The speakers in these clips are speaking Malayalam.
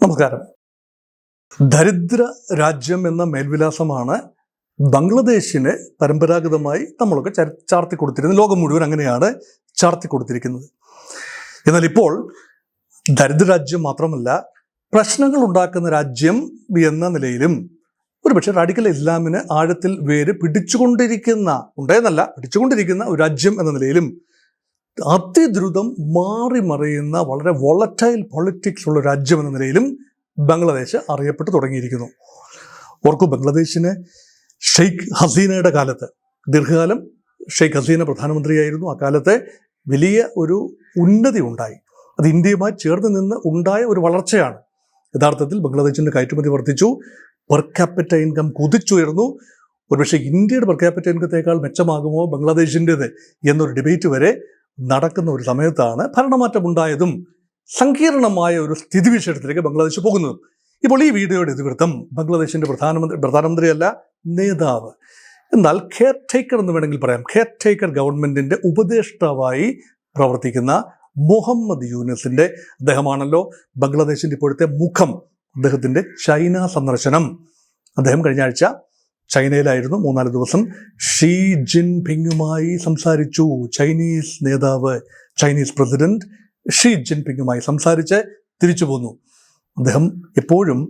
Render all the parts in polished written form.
നമസ്കാരം. ദരിദ്ര രാജ്യം എന്ന മേൽവിലാസമാണ് ബംഗ്ലാദേശിന് പരമ്പരാഗതമായി നമ്മളൊക്കെ ചാർത്തി കൊടുത്തിരുന്നത്. ലോകം മുഴുവൻ അങ്ങനെയാണ് ചാർത്തി കൊടുത്തിരിക്കുന്നത്. എന്നാൽ ഇപ്പോൾ ദരിദ്ര രാജ്യം മാത്രമല്ല, പ്രശ്നങ്ങൾ ഉണ്ടാക്കുന്ന രാജ്യം എന്ന നിലയിലും ഒരുപക്ഷെ റാഡിക്കൽ ഇസ്ലാമിന് ആഴത്തിൽ വേര് പിടിച്ചുകൊണ്ടിരിക്കുന്ന ഒരു രാജ്യം എന്ന നിലയിലും അതിദ്രുതം മാറി മറിയുന്ന വളരെ വോളറ്റൈൽ പൊളിറ്റിക്സ് ഉള്ള രാജ്യം എന്ന നിലയിലും ബംഗ്ലാദേശ് അറിയപ്പെട്ടു തുടങ്ങിയിരിക്കുന്നു. ഓർക്കൂ, ബംഗ്ലാദേശിന് ഷെയ്ഖ് ഹസീനയുടെ കാലത്ത് ദീർഘകാലം ഷെയ്ഖ് ഹസീന പ്രധാനമന്ത്രിയായിരുന്നു. അക്കാലത്തെ വലിയ ഒരു ഉന്നതി ഉണ്ടായി. അത് ഇന്ത്യയുമായി ചേർന്ന് നിന്ന് ഉണ്ടായ ഒരു വളർച്ചയാണ്. യഥാർത്ഥത്തിൽ ബംഗ്ലാദേശിൻ്റെ കയറ്റുമതി വർദ്ധിച്ചു, പെർ ക്യാപിറ്റ ഇൻകം കുതിച്ചുയർന്നു. ഒരുപക്ഷെ ഇന്ത്യയുടെ പെർ ക്യാപിറ്റ ഇൻകത്തേക്കാൾ മെച്ചമാകുമോ ബംഗ്ലാദേശിൻ്റേത് എന്നൊരു ഡിബേറ്റ് വരെ നടക്കുന്ന ഒരു സമയത്താണ് ഭരണമാറ്റമുണ്ടായതും സങ്കീർണമായ ഒരു സ്ഥിതിവിശേഷത്തിലേക്ക് ബംഗ്ലാദേശ് പോകുന്നതും. ഇപ്പോൾ ഈ വീഡിയോയുടെ ഇതിവൃത്തം ബംഗ്ലാദേശിൻ്റെ പ്രധാനമന്ത്രിയല്ല, നേതാവ്, എന്നാൽ കെയർ ടേക്കർ എന്ന് വേണമെങ്കിൽ പറയാം, കെയർ ടേക്കർ ഗവൺമെൻറ്റിൻ്റെ ഉപദേഷ്ടാവായി പ്രവർത്തിക്കുന്ന മുഹമ്മദ് യൂനസിൻ്റെ, അദ്ദേഹമാണല്ലോ ബംഗ്ലാദേശിൻ്റെ ഇപ്പോഴത്തെ മുഖം. അദ്ദേഹത്തിൻ്റെ ചൈന സന്ദർശനം, അദ്ദേഹം കഴിഞ്ഞ ആഴ്ച ചൈനയിലായിരുന്നു. 3-4 ദിവസം ഷീ ജിൻപിങ്ങുമായി സംസാരിച്ചു. ചൈനീസ് നേതാവ്, ചൈനീസ് പ്രസിഡന്റ് ഷീ ജിൻപിങ്ങുമായി സംസാരിച്ച് തിരിച്ചു പോന്നു. അദ്ദേഹം എപ്പോഴും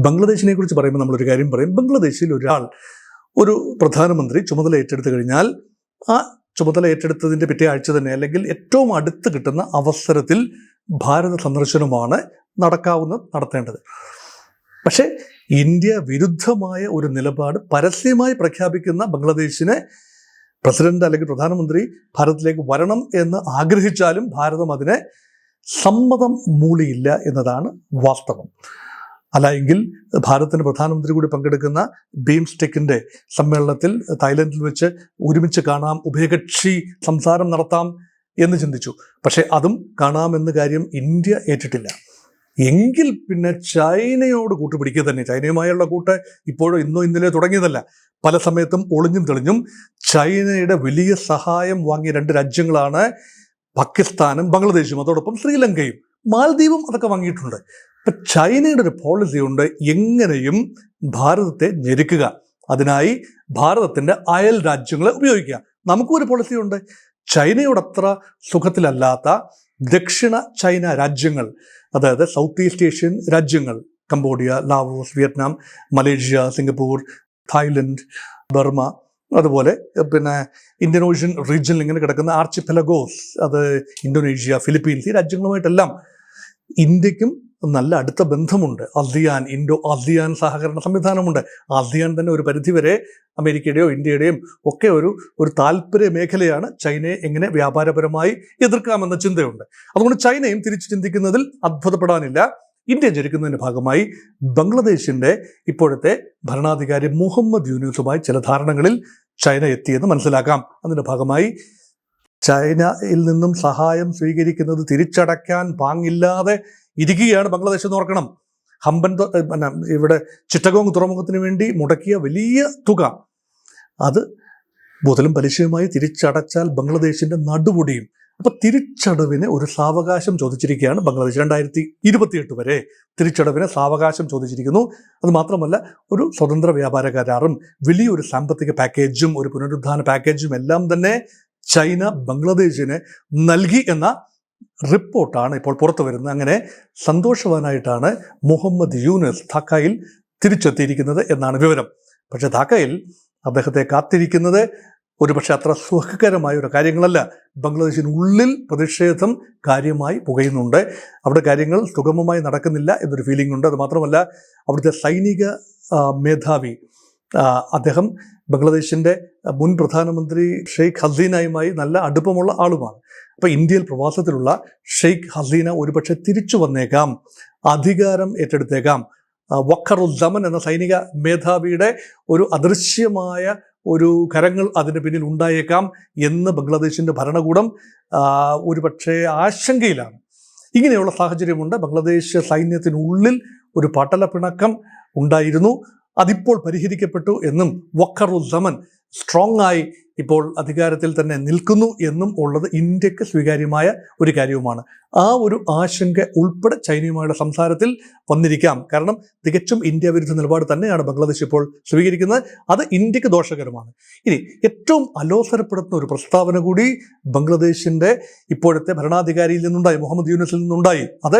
ബംഗ്ലാദേശിനെ കുറിച്ച് പറയുമ്പോൾ നമ്മളൊരു കാര്യം പറയും. ബംഗ്ലാദേശിൽ ഒരു പ്രധാനമന്ത്രി ചുമതല ഏറ്റെടുത്തു കഴിഞ്ഞാൽ ആ ചുമതല ഏറ്റെടുത്തതിൻ്റെ പിറ്റേ ആഴ്ച തന്നെ അല്ലെങ്കിൽ ഏറ്റവും അടുത്ത് കിട്ടുന്ന അവസരത്തിൽ ഭാരത സന്ദർശനമാണ് നടത്തേണ്ടത്. പക്ഷേ ഇന്ത്യ വിരുദ്ധമായ ഒരു നിലപാട് പരസ്യമായി പ്രഖ്യാപിക്കുന്ന ബംഗ്ലാദേശിന് പ്രസിഡന്റ് അല്ലെങ്കിൽ പ്രധാനമന്ത്രി ഭാരതത്തിലേക്ക് വരണം എന്ന് ആഗ്രഹിച്ചാലും ഭാരതം അതിനെ സമ്മതം മൂളിയില്ല എന്നതാണ് വാസ്തവം. അല്ല എങ്കിൽ ഭാരതത്തിൻ്റെ പ്രധാനമന്ത്രി കൂടി പങ്കെടുക്കുന്ന ബീംസ്റ്റെക്കിൻ്റെ സമ്മേളനത്തിൽ തായ്ലൻഡിൽ വെച്ച് ഒരുമിച്ച് കാണാം, ഉഭയകക്ഷി സംസാരം നടത്താം എന്ന് ചിന്തിച്ചു. പക്ഷേ അതും കാണാമെന്ന കാര്യം ഇന്ത്യ ഏറ്റിട്ടില്ല. എങ്കിൽ പിന്നെ ചൈനയോട് കൂട്ടുപിടിക്കുക തന്നെ. ചൈനയുമായുള്ള കൂട്ട് ഇപ്പോഴോ ഇന്നലെ തുടങ്ങിയതല്ല. പല സമയത്തും ഒളിഞ്ഞും തെളിഞ്ഞും ചൈനയുടെ വലിയ സഹായം വാങ്ങിയ 2 രാജ്യങ്ങളാണ് പാകിസ്ഥാനും ബംഗ്ലാദേശും, അതോടൊപ്പം ശ്രീലങ്കയും മാലദ്വീപും അതൊക്കെ വാങ്ങിയിട്ടുണ്ട്. ഇപ്പം ചൈനയുടെ ഒരു പോളിസി ഉണ്ട്, എങ്ങനെയും ഭാരതത്തെ ഞെരുക്കുക, അതിനായി ഭാരതത്തിൻ്റെ അയൽ രാജ്യങ്ങളെ ഉപയോഗിക്കുക. നമുക്കും ഒരു പോളിസിയുണ്ട്. ചൈനയോടത്ര സുഖത്തിലല്ലാത്ത ദക്ഷിണ ചൈന രാജ്യങ്ങൾ, അതായത് സൗത്ത് ഈസ്റ്റ് ഏഷ്യൻ രാജ്യങ്ങൾ, Cambodia, Laos, Vietnam, Malaysia, Singapore, Thailand, Burma, അതുപോലെ പിന്നെ ഇന്ത്യൻ ഓഷ്യൻ റീജിയനിൽ ഇങ്ങനെ കിടക്കുന്ന ആർച്ചിപ്പെലഗോസ്, അത് ഇന്തോനേഷ്യ, ഫിലിപ്പീൻസ്, ഈ രാജ്യങ്ങളുമായിട്ടെല്ലാം ഇന്ത്യക്കും നല്ല അടുത്ത ബന്ധമുണ്ട്. ASEAN, ഇൻഡോ ASEAN സഹകരണ സംവിധാനമുണ്ട്. ASEAN തന്നെ ഒരു പരിധിവരെ അമേരിക്കയുടെയോ ഇന്ത്യയുടെയും ഒക്കെ ഒരു താല്പര്യ മേഖലയാണ്. ചൈനയെ എങ്ങനെ വ്യാപാരപരമായി എതിർക്കാമെന്ന ചിന്തയുണ്ട്. അതുകൊണ്ട് ചൈനയും തിരിച്ചു ചിന്തിക്കുന്നതിൽ അത്ഭുതപ്പെടാനില്ല. ഇന്ത്യ ജനിക്കുന്നതിൻ്റെ ഭാഗമായി ബംഗ്ലാദേശിൻ്റെ ഇപ്പോഴത്തെ ഭരണാധികാരി മുഹമ്മദ് യൂനുസുമായി ചില ധാരണകളിൽ ചൈന എത്തിയെന്ന് മനസ്സിലാക്കാം. അതിൻ്റെ ഭാഗമായി ചൈനയിൽ നിന്നും സഹായം സ്വീകരിക്കുന്നത് തിരിച്ചടയ്ക്കാൻ പാങ്ങില്ലാതെ ഇരിക്കുകയാണ് ബംഗ്ലാദേശ് എന്ന് ഓർക്കണം. ഇവിടെ ചിറ്റഗോങ് തുറമുഖത്തിന് വേണ്ടി മുടക്കിയ വലിയ തുക, അത് മുതലും പലിശയുമായി തിരിച്ചടച്ചാൽ ബംഗ്ലാദേശിൻ്റെ നടുപൊടിയും. അപ്പോൾ തിരിച്ചടവിന് ഒരു സാവകാശം ചോദിച്ചിരിക്കുകയാണ് ബംഗ്ലാദേശ്. 2028 വരെ തിരിച്ചടവിന് സാവകാശം ചോദിച്ചിരിക്കുന്നു. അതുമാത്രമല്ല, ഒരു സ്വതന്ത്ര വ്യാപാര കരാറും വലിയൊരു സാമ്പത്തിക പാക്കേജും ഒരു പുനരുദ്ധാന പാക്കേജും എല്ലാം തന്നെ ചൈന ബംഗ്ലാദേശിന് നൽകി എന്ന റിപ്പോർട്ടാണ് ഇപ്പോൾ പുറത്തു വരുന്നത്. അങ്ങനെ സന്തോഷവാനായിട്ടാണ് മുഹമ്മദ് യൂനസ് ധാക്കയിൽ തിരിച്ചെത്തിയിരിക്കുന്നത് എന്നാണ് വിവരം. പക്ഷേ ധാക്കയിൽ അദ്ദേഹത്തെ കാത്തിരിക്കുന്നത് ഒരുപക്ഷെ അത്ര സുഖകരമായ ഒരു കാര്യങ്ങളല്ല. ബംഗ്ലാദേശിനുള്ളിൽ പ്രതിഷേധം കാര്യമായി പുകയുന്നുണ്ട്. അവിടെ കാര്യങ്ങൾ സുഗമമായി നടക്കുന്നില്ല എന്നൊരു ഫീലിംഗ് ഉണ്ട്. അതുമാത്രമല്ല, അവിടുത്തെ സൈനിക മേധാവി, അദ്ദേഹം ബംഗ്ലാദേശിൻ്റെ മുൻ പ്രധാനമന്ത്രി ഷെയ്ഖ് ഹസീനയുമായി നല്ല അടുപ്പമുള്ള ആളുമാണ്. അപ്പോൾ ഇന്ത്യയിൽ പ്രവാസത്തിലുള്ള ഷെയ്ഖ് ഹസീന ഒരുപക്ഷെ തിരിച്ചു വന്നേക്കാം, അധികാരം ഏറ്റെടുത്തേക്കാം. വഖറുസ്സമൻ എന്ന സൈനിക മേധാവിയുടെ ഒരു അദൃശ്യമായ ഒരു കരങ്ങൾ അതിന് പിന്നിൽ ഉണ്ടായേക്കാം എന്ന് ബംഗ്ലാദേശിൻ്റെ ഭരണകൂടം ഒരുപക്ഷെ ആശങ്കയിലാണ്. ഇങ്ങനെയുള്ള സാഹചര്യമുണ്ട്. ബംഗ്ലാദേശ് സൈന്യത്തിനുള്ളിൽ ഒരു പട്ടലപ്പിണക്കം ഉണ്ടായിരുന്നു. അതിപ്പോൾ പരിഹരിക്കപ്പെട്ടു എന്നും വഖറുസ്സമൻ സ്ട്രോങ് ആയി ഇപ്പോൾ അധികാരത്തിൽ തന്നെ നിൽക്കുന്നു എന്നും ഉള്ളത് ഇന്ത്യക്ക് സ്വീകാര്യമായ ഒരു കാര്യവുമാണ്. ആ ഒരു ആശങ്ക ഉൾപ്പെടെ ചൈനയുമായുള്ള സംസാരത്തിൽ വന്നിരിക്കാം. കാരണം തികച്ചും ഇന്ത്യ വിരുദ്ധ നിലപാട് തന്നെയാണ് ബംഗ്ലാദേശ് ഇപ്പോൾ സ്വീകരിക്കുന്നത്. അത് ഇന്ത്യക്ക് ദോഷകരമാണ്. ഇനി ഏറ്റവും അലോസരപ്പെടുത്തുന്ന ഒരു പ്രസ്താവന കൂടി ബംഗ്ലാദേശിന്റെ ഇപ്പോഴത്തെ ഭരണാധികാരിയിൽ നിന്നുണ്ടായി, മുഹമ്മദ് യൂനസിൽ നിന്നുണ്ടായി. അത്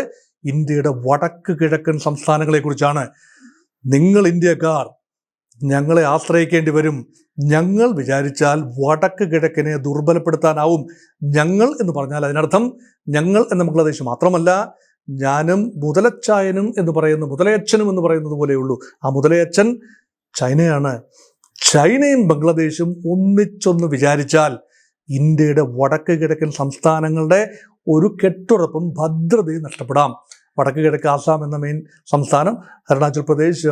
ഇന്ത്യയുടെ വടക്ക് കിഴക്കൻ സംസ്ഥാനങ്ങളെക്കുറിച്ചാണ്. നിങ്ങൾ ഇന്ത്യക്കാർ ഞങ്ങളെ ആശ്രയിക്കേണ്ടി വരും. ഞങ്ങൾ വിചാരിച്ചാൽ വടക്ക് കിഴക്കിനെ ദുർബലപ്പെടുത്താനാവും. ഞങ്ങൾ എന്ന് പറഞ്ഞാൽ അതിനർത്ഥം ഞങ്ങൾ എന്ന ബംഗ്ലാദേശ് മാത്രമല്ല, ഞാനും മുതലച്ചായനും എന്ന് പറയുന്ന മുതലയച്ചനും എന്ന് പറയുന്നത് പോലെയുള്ളൂ. ആ മുതലയച്ചൻ ചൈനയാണ്. ചൈനയും ബംഗ്ലാദേശും ഒന്നിച്ചൊന്ന് വിചാരിച്ചാൽ ഇന്ത്യയുടെ വടക്ക് കിഴക്കൻ സംസ്ഥാനങ്ങളുടെ ഒരു കെട്ടുറപ്പും ഭദ്രതയും നഷ്ടപ്പെടാം. വടക്ക് കിഴക്ക് ആസാം എന്ന മെയിൻ സംസ്ഥാനം, അരുണാചൽ പ്രദേശ്,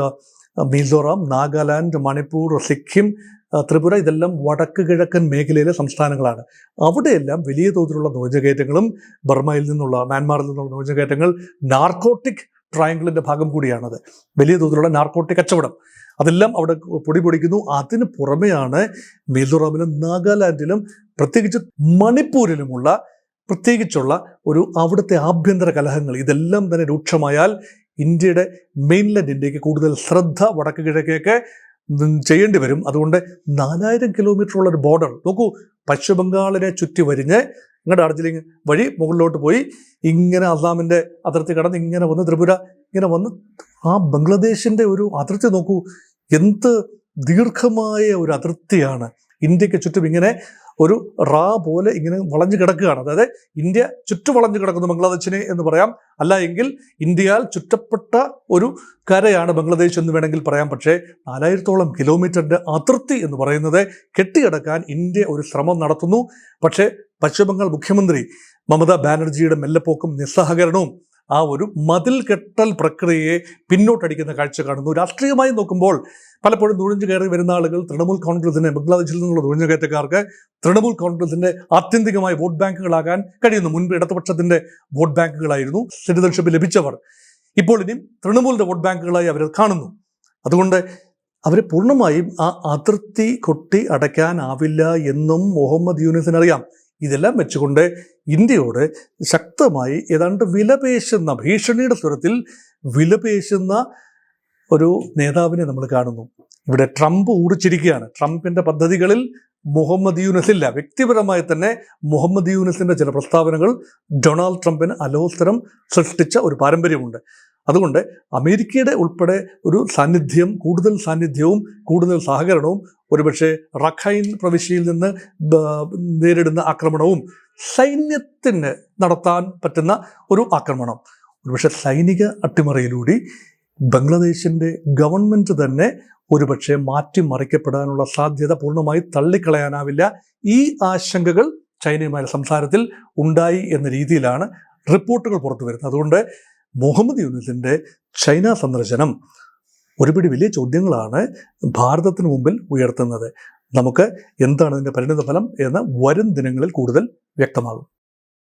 മിസോറാം, നാഗാലാൻഡ്, മണിപ്പൂർ, സിക്കിം, ത്രിപുര, ഇതെല്ലാം വടക്ക് കിഴക്കൻ മേഖലയിലെ സംസ്ഥാനങ്ങളാണ്. അവിടെയെല്ലാം വലിയ തോതിലുള്ള നുഴഞ്ഞുകയറ്റങ്ങളും ബർമയിൽ നിന്നുള്ള, മ്യാൻമാറിൽ നിന്നുള്ള നുഴഞ്ഞുകയറ്റങ്ങൾ നാർക്കോട്ടിക് ട്രയാങ്കിളിൻ്റെ ഭാഗം കൂടിയാണത്. വലിയ തോതിലുള്ള നാർക്കോട്ടിക് കച്ചവടം അതെല്ലാം അവിടെ പൊടിപൊടിക്കുന്നു. അതിന് പുറമെയാണ് മിസോറാമിലും നാഗാലാൻഡിലും പ്രത്യേകിച്ച് മണിപ്പൂരിലുമുള്ള പ്രത്യേകിച്ചുള്ള ഒരു അവിടുത്തെ ആഭ്യന്തര കലഹങ്ങൾ. ഇതെല്ലാം തന്നെ രൂക്ഷമായാൽ ഇന്ത്യയുടെ മെയിൻലാൻഡ് ഇന്ത്യക്ക് കൂടുതൽ ശ്രദ്ധ വടക്ക് കിഴക്കേക്ക് ചെയ്യേണ്ടി വരും. അതുകൊണ്ട് 4000 കിലോമീറ്ററുള്ള ഒരു ബോർഡർ നോക്കൂ. പശ്ചിമ ബംഗാളിനെ ചുറ്റി വരിഞ്ഞ് ഇങ്ങോട്ട് ഡാർജിലിംഗ് വഴി മുകളിലോട്ട് പോയി ഇങ്ങനെ അസാമിൻ്റെ അതിർത്തി കടന്ന് ഇങ്ങനെ വന്ന് ത്രിപുര ഇങ്ങനെ വന്ന് ആ ബംഗ്ലാദേശിൻ്റെ ഒരു അതിർത്തി നോക്കൂ. എന്ത് ദീർഘമായ ഒരു അതിർത്തിയാണ്. ഇന്ത്യക്ക് ചുറ്റും ഇങ്ങനെ ഒരു റാ പോലെ ഇങ്ങനെ വളഞ്ഞു കിടക്കുകയാണ്. അതായത് ഇന്ത്യ ചുറ്റു വളഞ്ഞു കിടക്കുന്നു ബംഗ്ലാദേശിനെ എന്ന് പറയാം. അല്ല എങ്കിൽ ഇന്ത്യയാൽ ചുറ്റപ്പെട്ട ഒരു കരയാണ് ബംഗ്ലാദേശ് എന്ന് വേണമെങ്കിൽ പറയാം. പക്ഷേ 4000ഓളം കിലോമീറ്ററിൻ്റെ അതിർത്തി എന്ന് പറയുന്നത് കെട്ടിയടക്കാൻ ഇന്ത്യ ഒരു ശ്രമം നടത്തുന്നു. പക്ഷേ പശ്ചിമബംഗാൾ മുഖ്യമന്ത്രി മമതാ ബാനർജിയുടെ മെല്ലെപ്പോക്കും നിസ്സഹകരണവും ആ ഒരു മതിൽ കെട്ടൽ പ്രക്രിയയെ പിന്നോട്ടടിക്കുന്ന കാഴ്ച കാണുന്നു. രാഷ്ട്രീയമായി നോക്കുമ്പോൾ പലപ്പോഴും നുഴഞ്ഞു കയറി വരുന്ന ആളുകൾ തൃണമൂൽ കോൺഗ്രസിനെ, ബംഗ്ലാദേശിൽ നിന്നുള്ള നുഴഞ്ഞുകയറ്റക്കാർക്ക് തൃണമൂൽ കോൺഗ്രസിന്റെ ആത്യന്തികമായ വോട്ട് ബാങ്കുകളാകാൻ കഴിയുന്നു. മുൻപ് ഇടതുപക്ഷത്തിന്റെ വോട്ട് ബാങ്കുകളായിരുന്നു സിറ്റിസൺഷിപ്പ് ലഭിച്ചവർ. ഇപ്പോൾ ഇനിയും തൃണമൂലിന്റെ വോട്ട് ബാങ്കുകളായി അവരെ കാണുന്നു. അതുകൊണ്ട് അവരെ പൂർണ്ണമായും ആ അതിർത്തി കൊട്ടി അടയ്ക്കാനാവില്ല എന്നും മുഹമ്മദ് യൂനസിനറിയാം. ഇതെല്ലാം വെച്ചുകൊണ്ട് ഇന്ത്യയോട് ശക്തമായി ഏതാണ്ട് വിലപേശുന്ന, ഭീഷണിയുടെ സ്വരത്തിൽ വിലപേശുന്ന ഒരു നേതാവിനെ നമ്മൾ കാണുന്നു. ഇവിടെ ട്രംപ് ഊറിച്ചിരിക്കുകയാണ്. ട്രംപിൻ്റെ പദ്ധതികളിൽ മുഹമ്മദ് യൂനസ് ഇല്ല. വ്യക്തിപരമായി തന്നെ മുഹമ്മദ് യൂനസിൻ്റെ ചില പ്രസ്താവനകൾ ഡൊണാൾഡ് ട്രംപിന് അലോസരം സൃഷ്ടിച്ച ഒരു പാരമ്പര്യമുണ്ട്. അതുകൊണ്ട് അമേരിക്കയുടെ ഉൾപ്പെടെ ഒരു സാന്നിധ്യം, കൂടുതൽ സാന്നിധ്യവും കൂടുതൽ സഹകരണവും, ഒരുപക്ഷെ റഖൈൻ പ്രവിശ്യയിൽ നിന്ന് നേരിടുന്ന ആക്രമണവും, സൈന്യത്തിന് നടത്താൻ പറ്റുന്ന ഒരു ആക്രമണം, ഒരുപക്ഷെ സൈനിക അട്ടിമറിയിലൂടെ ബംഗ്ലാദേശിൻ്റെ ഗവൺമെൻറ് തന്നെ ഒരുപക്ഷെ മാറ്റിമറിക്കപ്പെടാനുള്ള സാധ്യത പൂർണ്ണമായി തള്ളിക്കളയാനാവില്ല. ഈ ആശങ്കകൾ ചൈനയുമായ സംസാരത്തിൽ ഉണ്ടായി എന്ന രീതിയിലാണ് റിപ്പോർട്ടുകൾ പുറത്തു വരുന്നത്. അതുകൊണ്ട് മുഹമ്മദ് യൂനസിൻ്റെ ചൈന സന്ദർശനം ഒരുപിടി വലിയ ചോദ്യങ്ങളാണ് ഭാരതത്തിന് മുമ്പിൽ ഉയർത്തുന്നത്. നമുക്ക് എന്താണ് ഇതിൻ്റെ പരിണിത ഫലം എന്ന് വരും ദിനങ്ങളിൽ കൂടുതൽ വ്യക്തമാകും.